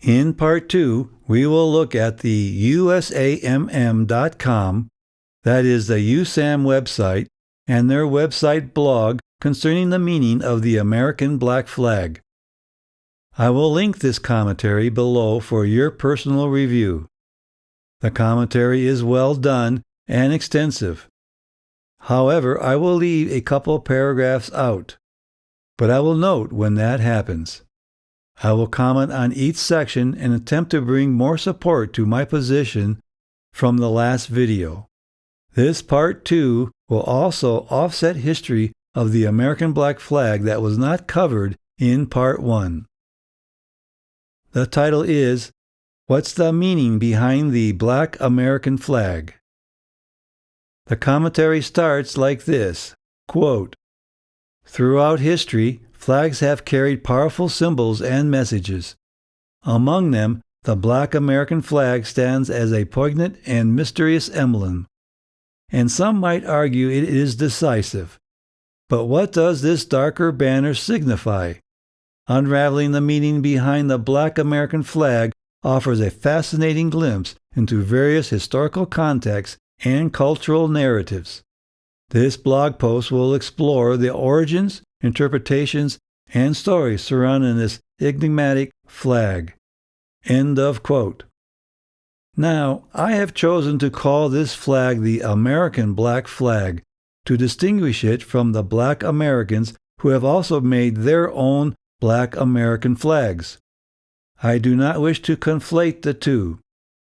In Part 2, we will look at the USAMM.com, that is the USAM website, and their website blog concerning the meaning of the American black flag. I will link this commentary below for your personal review. The commentary is well done and extensive. However, I will leave a couple paragraphs out, but I will note when that happens. I will comment on each section and attempt to bring more support to my position from the last video. This Part 2 will also offset history of the American black flag that was not covered in Part 1. The title is, What's the Meaning Behind the Black American Flag? The commentary starts like this, quote, Throughout history, flags have carried powerful symbols and messages. Among them, the black American flag stands as a poignant and mysterious emblem, and some might argue it is decisive. But what does this darker banner signify? Unraveling the meaning behind the black American flag offers a fascinating glimpse into various historical contexts and cultural narratives. This blog post will explore the origins, interpretations, and stories surrounding this enigmatic flag. End of quote. Now, I have chosen to call this flag the American black flag to distinguish it from the black Americans who have also made their own black American flags. I do not wish to conflate the two.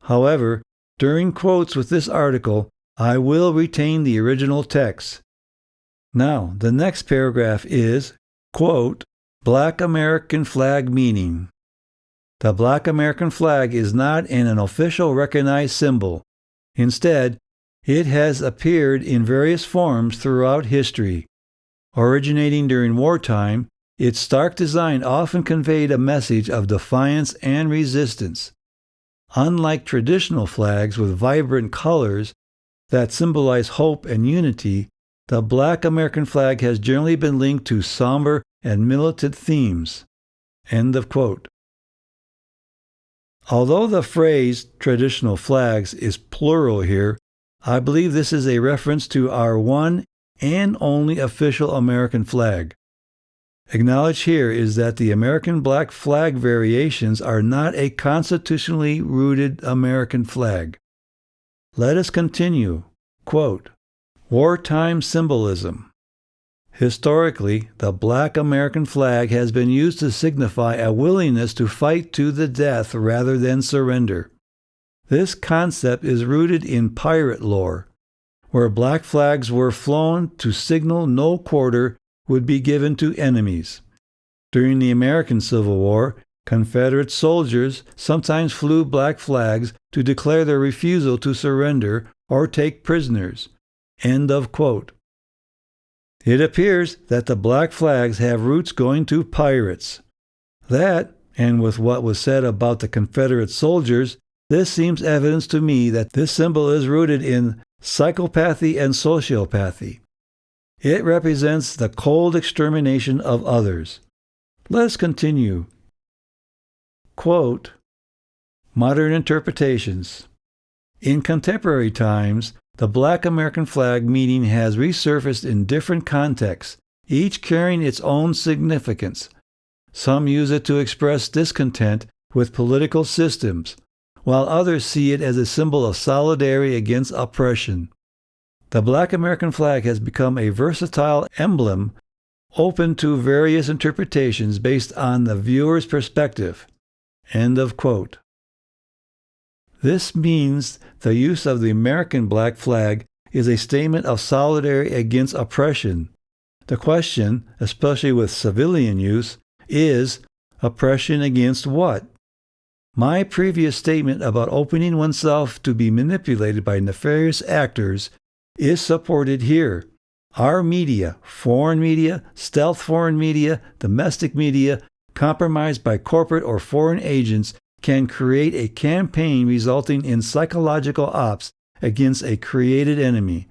However, during quotes with this article, I will retain the original text. Now, the next paragraph is, quote, Black American flag meaning. The black American flag is not an official recognized symbol. Instead, it has appeared in various forms throughout history. Originating during wartime, its stark design often conveyed a message of defiance and resistance. Unlike traditional flags with vibrant colors that symbolize hope and unity, the black American flag has generally been linked to somber and militant themes. End of quote. Although the phrase traditional flags is plural here, I believe this is a reference to our one and only official American flag. Acknowledged here is that the American black flag variations are not a constitutionally rooted American flag. Let us continue. Quote, Wartime symbolism. Historically, the black American flag has been used to signify a willingness to fight to the death rather than surrender. This concept is rooted in pirate lore, where black flags were flown to signal no quarter would be given to enemies. During the American Civil War, Confederate soldiers sometimes flew black flags to declare their refusal to surrender or take prisoners. End of quote. It appears that the black flags have roots going to pirates. That, and with what was said about the Confederate soldiers, this seems evidence to me that this symbol is rooted in psychopathy and sociopathy. It represents the cold extermination of others. Let's continue. Quote, Modern interpretations. In contemporary times, the black American flag meaning has resurfaced in different contexts, each carrying its own significance. Some use it to express discontent with political systems, while others see it as a symbol of solidarity against oppression. The black American flag has become a versatile emblem open to various interpretations based on the viewer's perspective. End of quote. This means the use of the American black flag is a statement of solidarity against oppression. The question, especially with civilian use, is oppression against what? My previous statement about opening oneself to be manipulated by nefarious actors is supported here. Our media, foreign media, stealth foreign media, domestic media, compromised by corporate or foreign agents, can create a campaign resulting in psychological ops against a created enemy,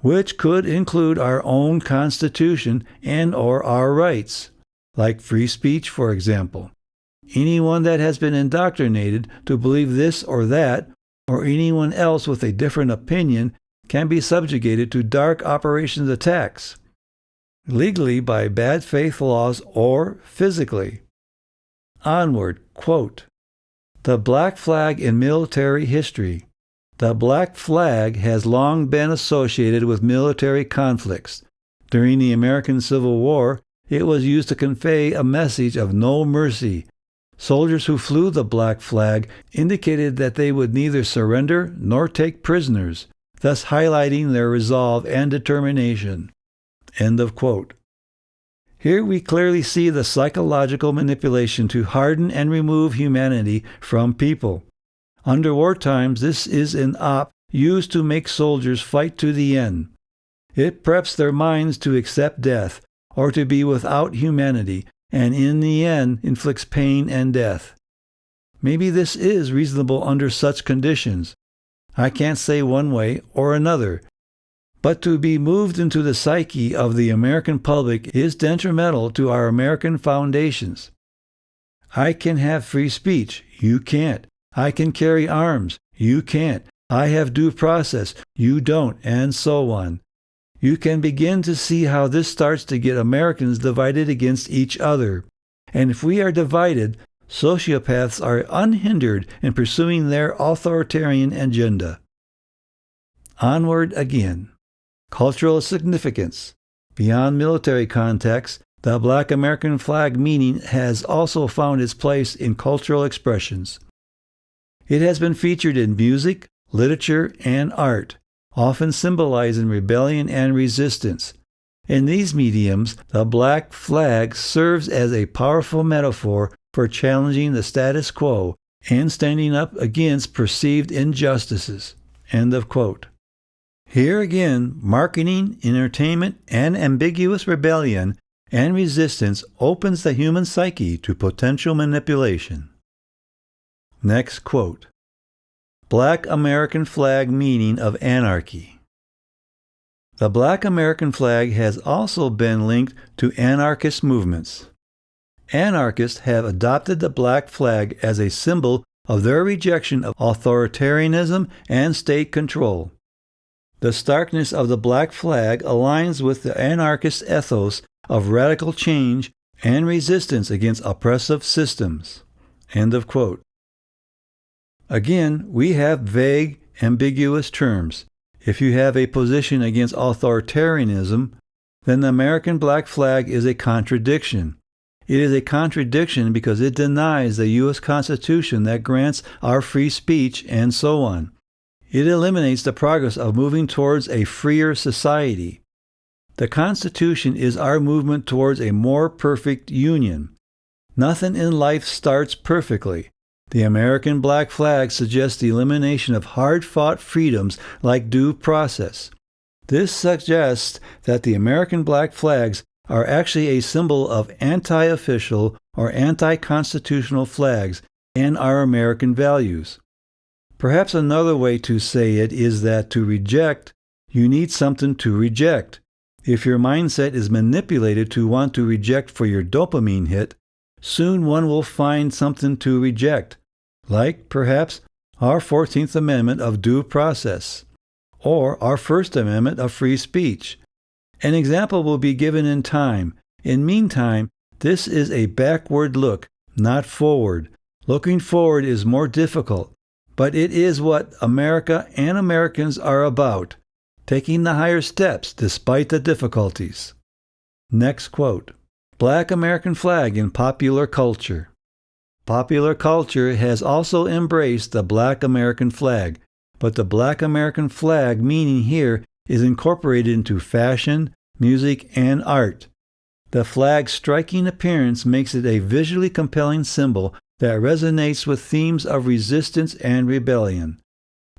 which could include our own Constitution and/or our rights, like free speech, for example. Anyone that has been indoctrinated to believe this or that, or anyone else with a different opinion, can be subjugated to dark operations attacks, legally by bad faith laws or physically. Onward, quote, "The black flag in military history. The black flag has long been associated with military conflicts. During the American Civil War, it was used to convey a message of no mercy. Soldiers who flew the black flag indicated that they would neither surrender nor take prisoners, thus highlighting their resolve and determination." End of quote. Here we clearly see the psychological manipulation to harden and remove humanity from people. Under war times, this is an op used to make soldiers fight to the end. It preps their minds to accept death, or to be without humanity, and in the end inflicts pain and death. Maybe this is reasonable under such conditions. I can't say one way or another. But to be moved into the psyche of the American public is detrimental to our American foundations. I can have free speech. You can't. I can carry arms. You can't. I have due process. You don't, and so on. You can begin to see how this starts to get Americans divided against each other. And if we are divided, sociopaths are unhindered in pursuing their authoritarian agenda. Onward again. Cultural significance. Beyond military context, the Black American flag meaning has also found its place in cultural expressions. It has been featured in music, literature, and art, often symbolizing rebellion and resistance. In these mediums, the black flag serves as a powerful metaphor for challenging the status quo and standing up against perceived injustices. End of quote. Here again, marketing, entertainment, and ambiguous rebellion and resistance opens the human psyche to potential manipulation. Next quote. Black American flag meaning of anarchy. The Black American flag has also been linked to anarchist movements. Anarchists have adopted the black flag as a symbol of their rejection of authoritarianism and state control. The starkness of the black flag aligns with the anarchist ethos of radical change and resistance against oppressive systems. End of quote. Again, we have vague, ambiguous terms. If you have a position against authoritarianism, then the American black flag is a contradiction. It is a contradiction because it denies the U.S. Constitution that grants our free speech and so on. It eliminates the progress of moving towards a freer society. The Constitution is our movement towards a more perfect union. Nothing in life starts perfectly. The American black flag suggests the elimination of hard-fought freedoms like due process. This suggests that the American black flags are actually a symbol of anti-official or anti-constitutional flags and our American values. Perhaps another way to say it is that to reject, you need something to reject. If your mindset is manipulated to want to reject for your dopamine hit, soon one will find something to reject, like perhaps our 14th Amendment of due process, or our First Amendment of free speech. An example will be given in time. In meantime, this is a backward look, not forward. Looking forward is more difficult, but it is what America and Americans are about, taking the higher steps despite the difficulties. Next quote. Black American flag in popular culture. Popular culture has also embraced the Black American flag, but the Black American flag meaning here is incorporated into fashion, music, and art. The flag's striking appearance makes it a visually compelling symbol that resonates with themes of resistance and rebellion.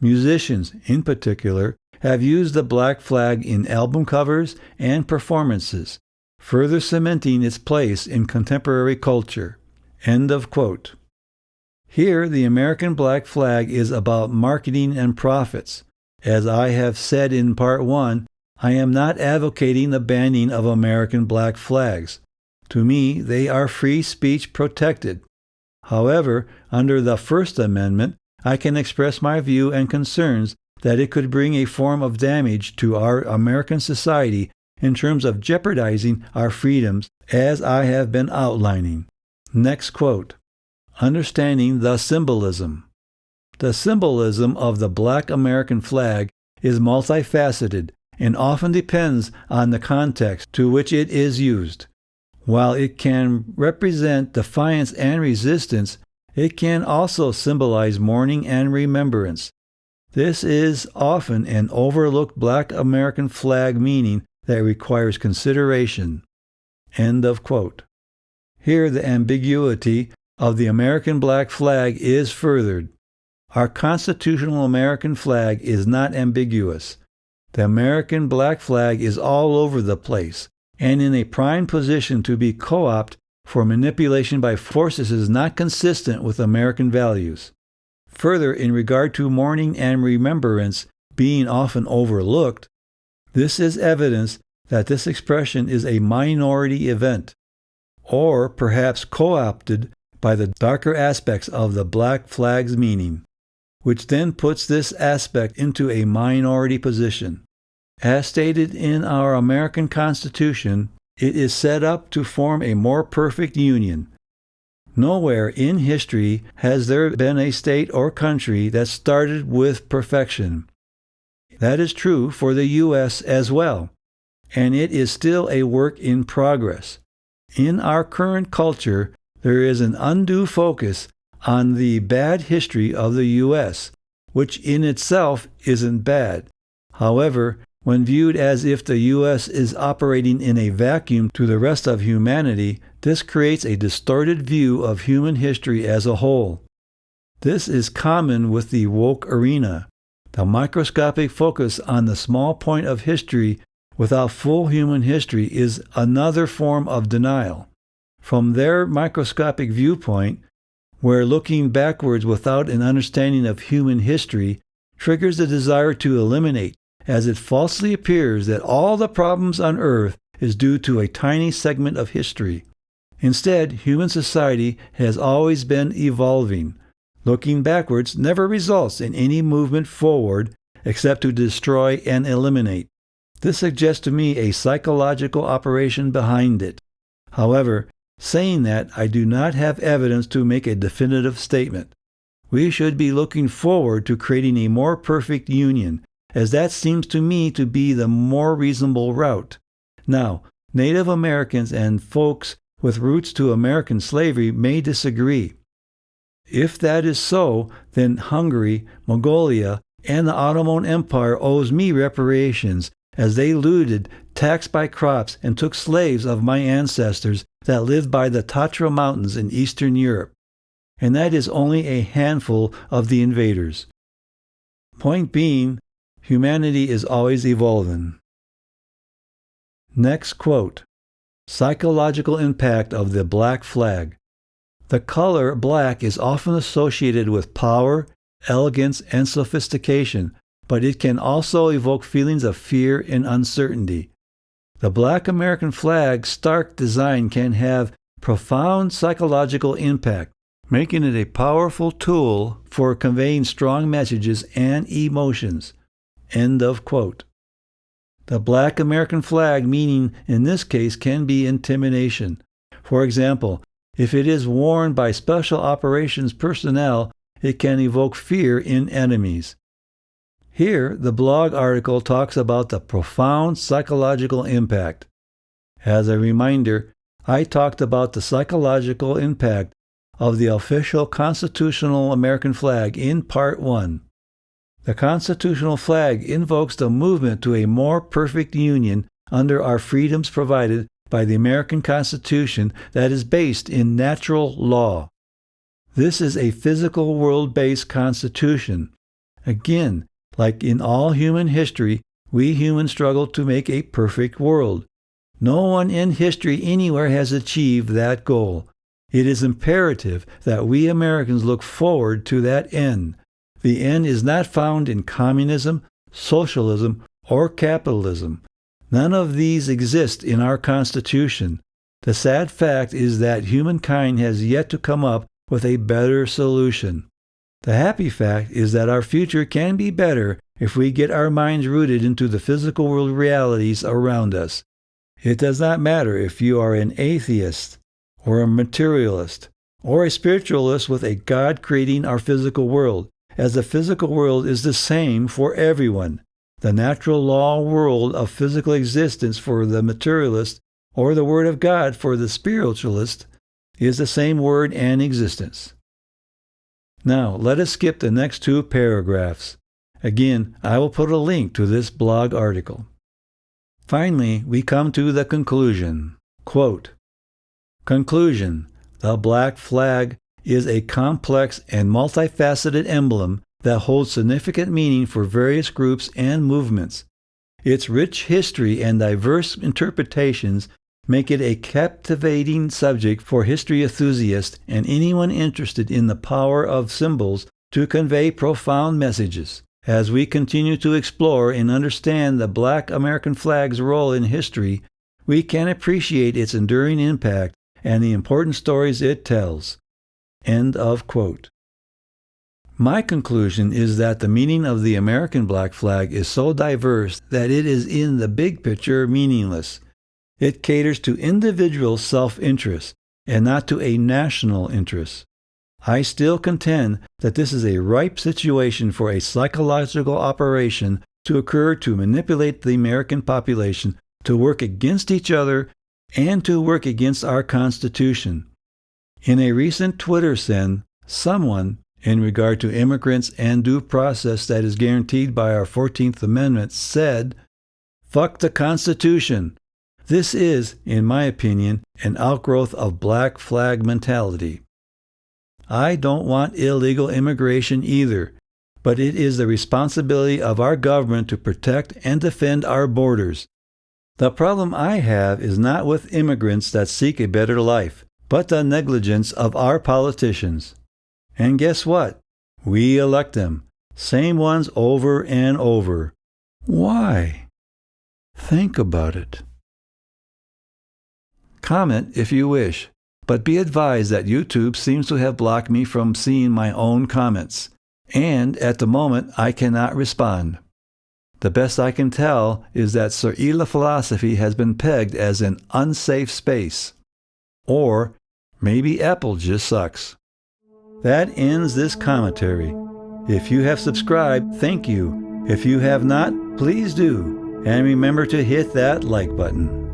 Musicians, in particular, have used the black flag in album covers and performances, further cementing its place in contemporary culture. End of quote. Here, the American black flag is about marketing and profits. As I have said in Part 1, I am not advocating the banning of American black flags. To me, they are free speech protected. However, under the First Amendment, I can express my view and concerns that it could bring a form of damage to our American society in terms of jeopardizing our freedoms, as I have been outlining. Next quote. Understanding the symbolism. The symbolism of the Black American flag is multifaceted and often depends on the context to which it is used. While it can represent defiance and resistance, it can also symbolize mourning and remembrance. This is often an overlooked Black American flag meaning that requires consideration. End of quote. Here the ambiguity of the American black flag is furthered. Our constitutional American flag is not ambiguous. The American black flag is all over the place, and in a prime position to be co-opted for manipulation by forces not consistent with American values. Further, in regard to mourning and remembrance being often overlooked, this is evidence that this expression is a minority event, or perhaps co-opted by the darker aspects of the black flag's meaning, which then puts this aspect into a minority position. As stated in our American Constitution, it is set up to form a more perfect union. Nowhere in history has there been a state or country that started with perfection. That is true for the U.S. as well, and it is still a work in progress. In our current culture, there is an undue focus on the bad history of the U.S., which in itself isn't bad. However, when viewed as if the U.S. is operating in a vacuum to the rest of humanity, this creates a distorted view of human history as a whole. This is common with the woke arena, the microscopic focus on the small point of history without full human history is another form of denial. From their microscopic viewpoint, where looking backwards without an understanding of human history triggers the desire to eliminate, as it falsely appears that all the problems on earth is due to a tiny segment of history. Instead, human society has always been evolving. Looking backwards never results in any movement forward except to destroy and eliminate. This suggests to me a psychological operation behind it. However, saying that, I do not have evidence to make a definitive statement. We should be looking forward to creating a more perfect union, as that seems to me to be the more reasonable route. Now, Native Americans and folks with roots to American slavery may disagree. If that is so, then Hungary, Mongolia, and the Ottoman Empire owes me reparations, as they looted, taxed by crops, and took slaves of my ancestors that lived by the Tatra Mountains in Eastern Europe. And that is only a handful of the invaders. Point being, humanity is always evolving. Next quote. Psychological impact of the black flag. The color black is often associated with power, elegance, and sophistication, but it can also evoke feelings of fear and uncertainty. The Black American flag's stark design can have profound psychological impact, making it a powerful tool for conveying strong messages and emotions. End of quote. The Black American flag meaning in this case can be intimidation. For example, if it is worn by special operations personnel, it can evoke fear in enemies. Here, the blog article talks about the profound psychological impact. As a reminder, I talked about the psychological impact of the official constitutional American flag in Part 1. The constitutional flag invokes the movement to a more perfect union under our freedoms provided by the American Constitution that is based in natural law. This is a physical world-based constitution. Again, like in all human history, we humans struggle to make a perfect world. No one in history anywhere has achieved that goal. It is imperative that we Americans look forward to that end. The end is not found in communism, socialism, or capitalism. None of these exist in our Constitution. The sad fact is that humankind has yet to come up with a better solution. The happy fact is that our future can be better if we get our minds rooted into the physical world realities around us. It does not matter if you are an atheist, or a materialist, or a spiritualist with a God creating our physical world, as the physical world is the same for everyone. The natural law world of physical existence for the materialist, or the Word of God for the spiritualist, is the same word and existence. Now, let us skip the next 2 paragraphs. Again, I will put a link to this blog article. Finally, we come to the conclusion. Quote, "Conclusion: the black flag is a complex and multifaceted emblem that holds significant meaning for various groups and movements. Its rich history and diverse interpretations make it a captivating subject for history enthusiasts and anyone interested in the power of symbols to convey profound messages. As we continue to explore and understand the Black American flag's role in history, we can appreciate its enduring impact and the important stories it tells." End of quote. My conclusion is that the meaning of the American black flag is so diverse that it is in the big picture meaningless. It caters to individual self-interest and not to a national interest. I still contend that this is a ripe situation for a psychological operation to occur to manipulate the American population to work against each other and to work against our Constitution. In a recent Twitter send, someone, in regard to immigrants and due process that is guaranteed by our 14th Amendment, said, "Fuck the Constitution." This is, in my opinion, an outgrowth of black flag mentality. I don't want illegal immigration either, but it is the responsibility of our government to protect and defend our borders. The problem I have is not with immigrants that seek a better life, but the negligence of our politicians. And guess what? We elect them. Same ones over and over. Why? Think about it. Comment if you wish, but be advised that YouTube seems to have blocked me from seeing my own comments, and at the moment I cannot respond. The best I can tell is that Sir Ela philosophy has been pegged as an unsafe space. Or maybe Apple just sucks. That ends this commentary. If you have subscribed, thank you. If you have not, please do. And remember to hit that like button.